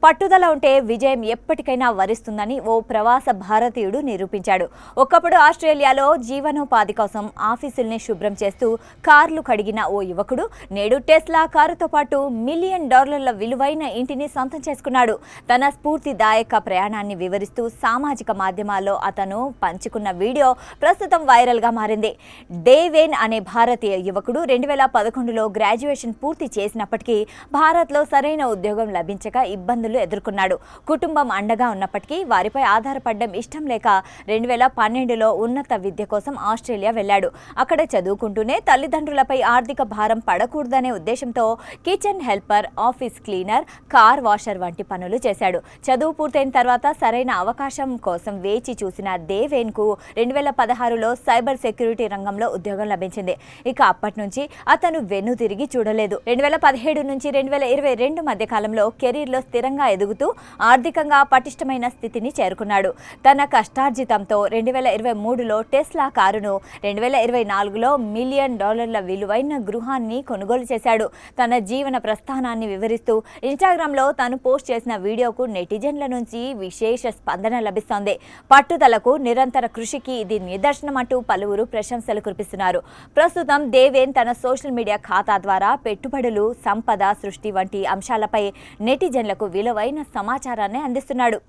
పట్టుదల ఉంటే విజయం ఎప్పటికైనా వరిస్తుందని ఓ ప్రవాస భారతీయుడు నిరూపించాడు. ఒకప్పుడు ఆస్ట్రేలియాలో జీవనోపాధి కోసం ఆఫీసుల్ని శుభ్రం చేస్తూ కార్లు కడిగిన ఓ యువకుడు నేడు టెస్లా కారుతో పాటు $1 మిలియన్ విలువైన ఇంటిని సొంతం చేసుకున్నాడు. తన స్ఫూర్తిదాయక ప్రయాణాన్ని వివరిస్తూ సామాజిక మాధ్యమాల్లో అతను పంచుకున్న వీడియో ప్రస్తుతం వైరల్గా మారింది. డేవేన్ అనే భారతీయ యువకుడు 2011లో గ్రాడ్యుయేషన్ పూర్తి చేసినప్పటికీ భారత్లో సరైన ఉద్యోగం లభించక ఇబ్బందులు ఎదుర్కొన్నాడు. కుటుంబం అండగా ఉన్నప్పటికీ వారిపై ఆధారపడడం ఇష్టం లేక 2012లో ఉన్నత విద్య కోసం ఆస్ట్రేలియా వెళ్లాడు. అక్కడ చదువుకుంటూనే తల్లిదండ్రులపై ఆర్థిక భారం పడకూడదనే ఉద్దేశంతో kitchen helper, office cleaner, car washer వంటి పనులు చేశాడు. చదువు పూర్తయిన తర్వాత సరైన అవకాశం కోసం వేచి చూసిన దేవేన్కు 2016లో సైబర్ సెక్యూరిటీ రంగంలో ఉద్యోగం లభించింది. ఇక అప్పటి నుంచి అతను వెన్నుతిరిగి చూడలేదు. 2017 నుంచి 2022 మధ్య కాలంలో కెరీర్లో స్థిరంగా ఎదుగుతూ ఆర్థికంగా పటిష్టమైన స్థితిని చేరుకున్నాడు. తన కష్టార్జితంతో 2023లో టెస్లా కారును, 2024లో $1 మిలియన్ విలువైన గృహాన్ని కొనుగోలు చేశాడు. తన జీవన ప్రస్థానాన్ని వివరిస్తూ ఇన్స్టాగ్రామ్లో తాను పోస్ట్ చేసిన వీడియోకు నెటిజన్ల నుంచి విశేష స్పందన లభిస్తోంది. పట్టుదలకు, నిరంతర కృషికి ఇది నిదర్శనమంటూ పలువురు ప్రశంసలు కురిపిస్తున్నారు. ప్రస్తుతం దేవేన్ తన సోషల్ మీడియా ఖాతా ద్వారా పెట్టుబడులు, సంపద సృష్టి వంటి అంశాలపై నెటిజన్లకు విలువైన సమాచారాన్ని అందిస్తున్నాడు.